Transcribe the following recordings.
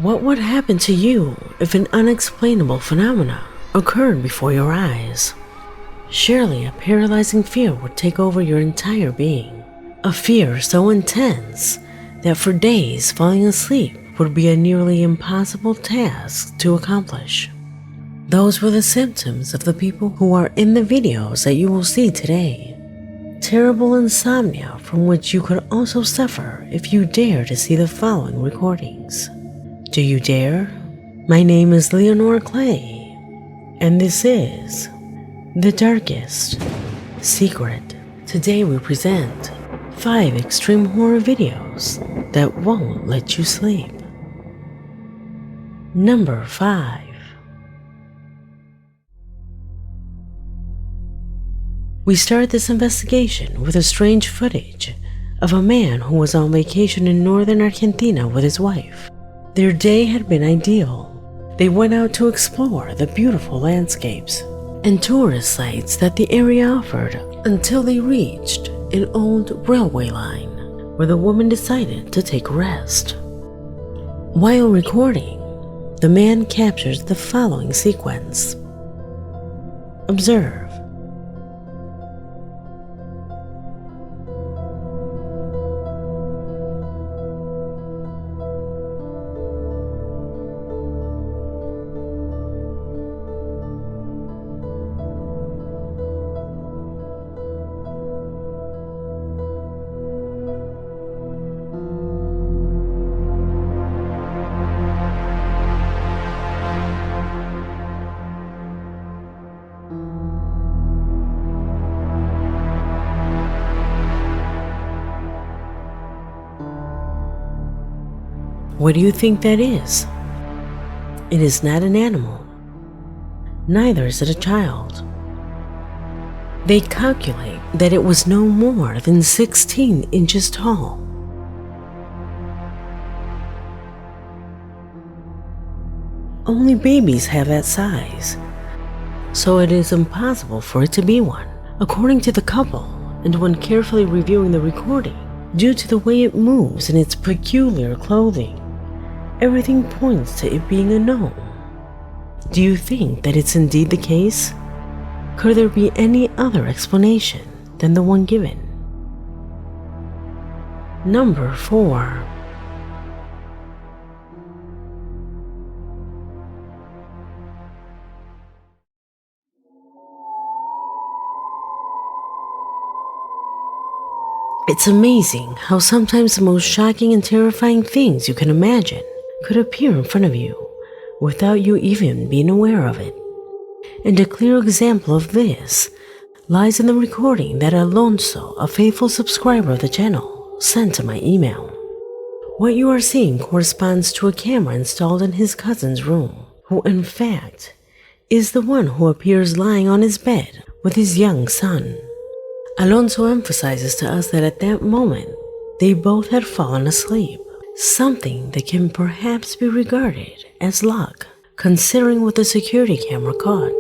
What would happen to you if an unexplainable phenomena occurred before your eyes? Surely a paralyzing fear would take over your entire being. A fear so intense that for days falling asleep would be a nearly impossible task to accomplish. Those were the symptoms of the people who are in the videos that you will see today. Terrible insomnia from which you could also suffer if you dare to see the following recordings. Do you dare? My name is Leonore Clay, and this is The Darkest Secret. Today we present 5 extreme horror videos that won't let you sleep. Number 5. We start this investigation with a strange footage of a man who was on vacation in northern Argentina with his wife. Their day had been ideal. They went out to explore the beautiful landscapes and tourist sites that the area offered until they reached an old railway line where the woman decided to take rest. While recording, the man captures the following sequence. Observe. What do you think that is? It is not an animal. Neither is it a child. They calculate that it was no more than 16 inches tall. Only babies have that size, so it is impossible for it to be one, according to the couple, and when carefully reviewing the recording, due to the way it moves in its peculiar clothing, everything points to it being a gnome. Do you think that it's indeed the case? Could there be any other explanation than the one given? Number 4. It's amazing how sometimes the most shocking and terrifying things you can imagine could appear in front of you without you even being aware of it. And a clear example of this lies in the recording that Alonso, a faithful subscriber of the channel, sent to my email. What you are seeing corresponds to a camera installed in his cousin's room, who in fact is the one who appears lying on his bed with his young son. Alonso emphasizes to us that at that moment, they both had fallen asleep, something that can perhaps be regarded as luck, considering what the security camera caught.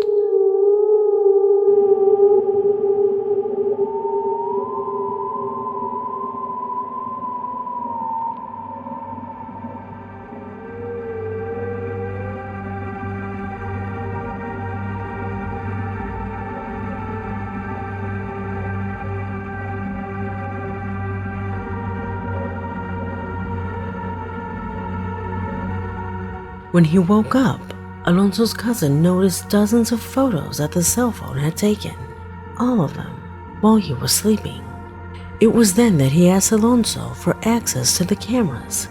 When he woke up, Alonso's cousin noticed dozens of photos that the cell phone had taken, all of them while he was sleeping. It was then that he asked Alonso for access to the cameras,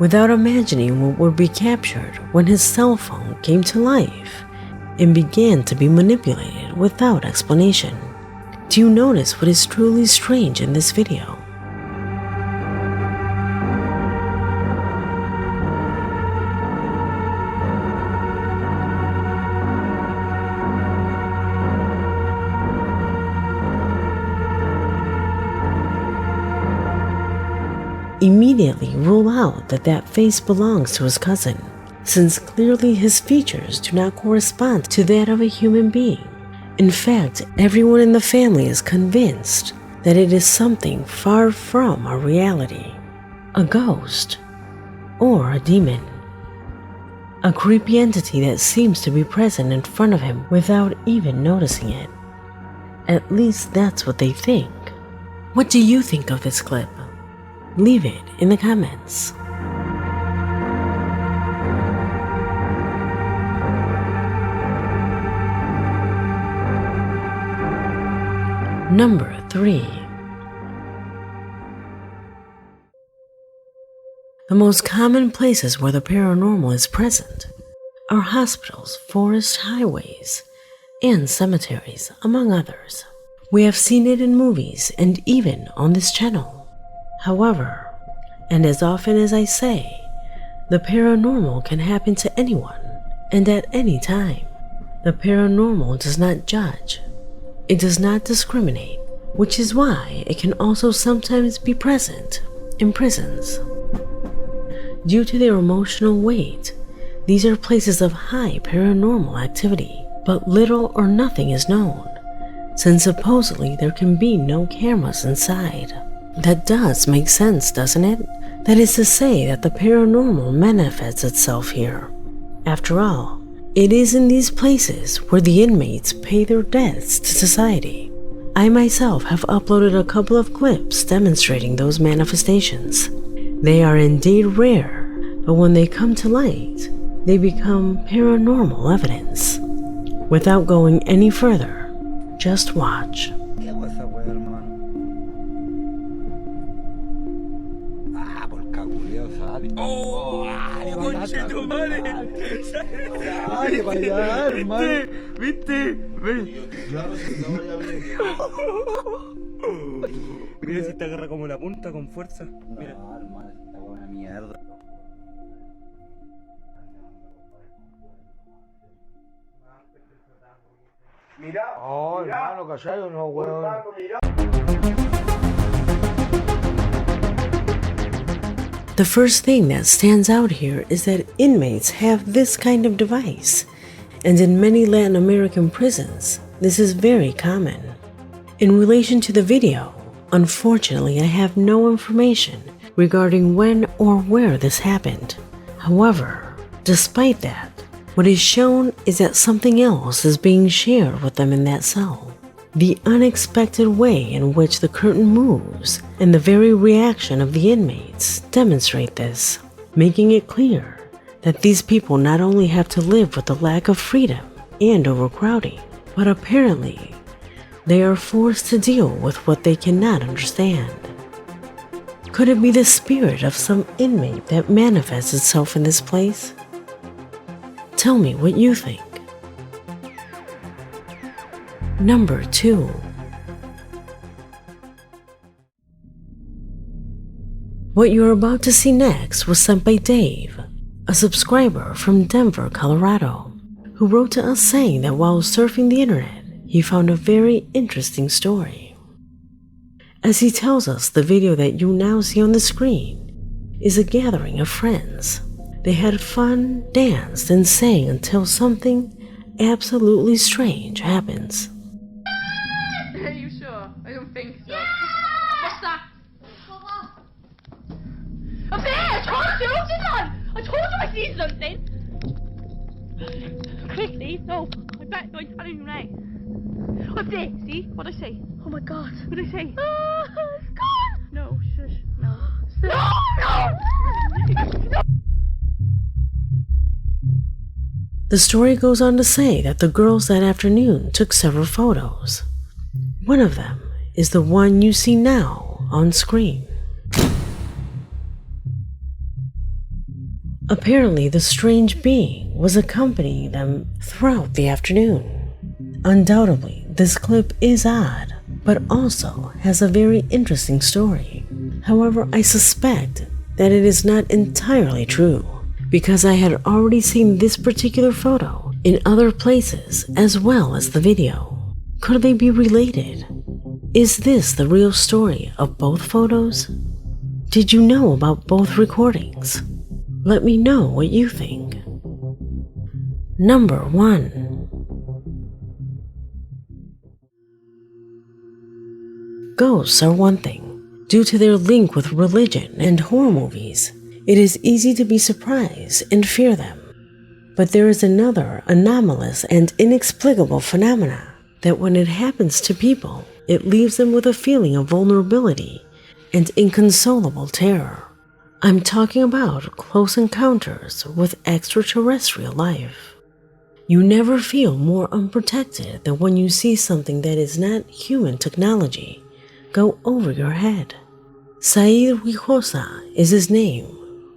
without imagining what would be captured when his cell phone came to life and began to be manipulated without explanation. Do you notice what is truly strange in this video? Immediately rule out that that face belongs to his cousin, since clearly his features do not correspond to that of a human being. In fact, everyone in the family is convinced that it is something far from a reality, a ghost, or a demon. A creepy entity that seems to be present in front of him without even noticing it. At least that's what they think. What do you think of this clip? Leave it in the comments. Number 3. The most common places where the paranormal is present are hospitals, forests, highways, and cemeteries, among others. We have seen it in movies and even on this channel. However, and as often as I say, the paranormal can happen to anyone and at any time. The paranormal does not judge. It does not discriminate, which is why it can also sometimes be present in prisons. Due to their emotional weight, these are places of high paranormal activity, but little or nothing is known, since supposedly there can be no cameras inside. That does make sense, doesn't it? That is to say that the paranormal manifests itself here. After all, it is in these places where the inmates pay their debts to society. I myself have uploaded a couple of clips demonstrating those manifestations. They are indeed rare, but when they come to light, they become paranormal evidence. Without going any further, just watch. ¡Oh! ¡Conche tu madre! ¡Ay, vaya, hermano! ¿Viste? Mira si te agarra como la punta con fuerza. Mira. No, hermano, está buena mierda. Mira. Oh, hermano, ¿cachai? No, weón. The first thing that stands out here is that inmates have this kind of device, and in many Latin American prisons, this is very common. In relation to the video, unfortunately I have no information regarding when or where this happened. However, despite that, what is shown is that something else is being shared with them in that cell. The unexpected way in which the curtain moves and the very reaction of the inmates demonstrate this, making it clear that these people not only have to live with the lack of freedom and overcrowding, but apparently they are forced to deal with what they cannot understand. Could it be the spirit of some inmate that manifests itself in this place? Tell me what you think. Number 2. What you're about to see next was sent by Dave, a subscriber from Denver, Colorado, who wrote to us saying that while surfing the internet, he found a very interesting story. As he tells us, the video that you now see on the screen is a gathering of friends. They had fun, danced, and sang until something absolutely strange happens. Are you sure? I don't think so. What's that? Up there! I told you! I told you I see something! Quickly! No! I'm telling you now. Up there! See? What'd I say? Oh my god! What'd I say? It's gone! No, shush. No. No! The story goes on to say that the girls that afternoon took several photos. One of them is the one you see now on screen. Apparently, the strange being was accompanying them throughout the afternoon. Undoubtedly, this clip is odd, but also has a very interesting story. However, I suspect that it is not entirely true, because I had already seen this particular photo in other places as well as the video. Could they be related? Is this the real story of both photos? Did you know about both recordings? Let me know what you think. Number 1. Ghosts are one thing. Due to their link with religion and horror movies, it is easy to be surprised and fear them. But there is another anomalous and inexplicable phenomena that when it happens to people, it leaves them with a feeling of vulnerability and inconsolable terror. I'm talking about close encounters with extraterrestrial life. You never feel more unprotected than when you see something that is not human technology go over your head. Said Huijosa is his name,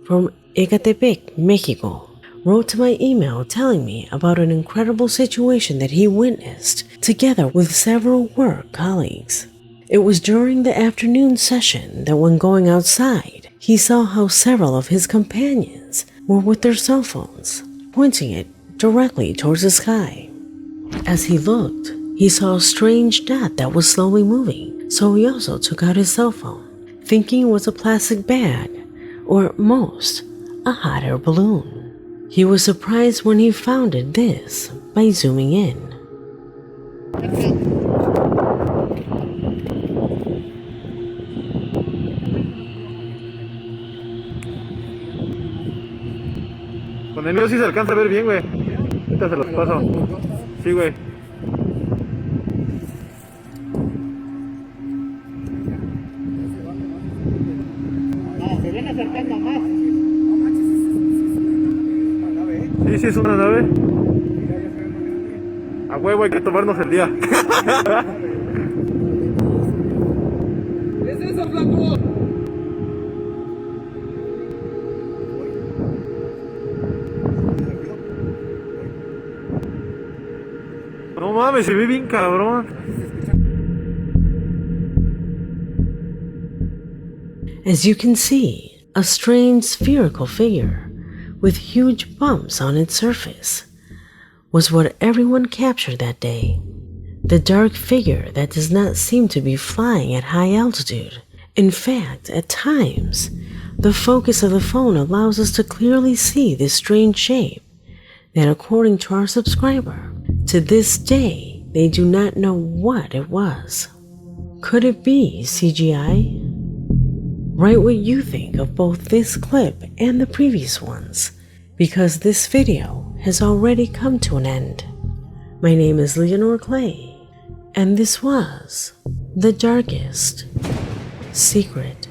from Ecatepec, Mexico. Wrote to my email telling me about an incredible situation that he witnessed together with several work colleagues. It was during the afternoon session that when going outside, he saw how several of his companions were with their cell phones, pointing it directly towards the sky. As he looked, he saw a strange dot that was slowly moving, so he also took out his cell phone, thinking it was a plastic bag, or at most, a hot air balloon. He was surprised when he found this by zooming in. Con el mío sí se alcanza a ver bien, güey. Ahorita se los paso. Sí, güey. Se viene acercando más. Sí, sí, es una nave. A huevo hay que tomarnos el día. ¿Es eso, flaco? No mames, se ve bien cabrón. As you can see, a strange spherical figure with huge bumps on its surface was what everyone captured that day. The dark figure that does not seem to be flying at high altitude. In fact, at times, the focus of the phone allows us to clearly see this strange shape that, according to our subscriber, to this day, they do not know what it was. Could it be CGI? Write what you think of both this clip and the previous ones, because this video has already come to an end. My name is Leonore Clay, and this was The Darkest Secret.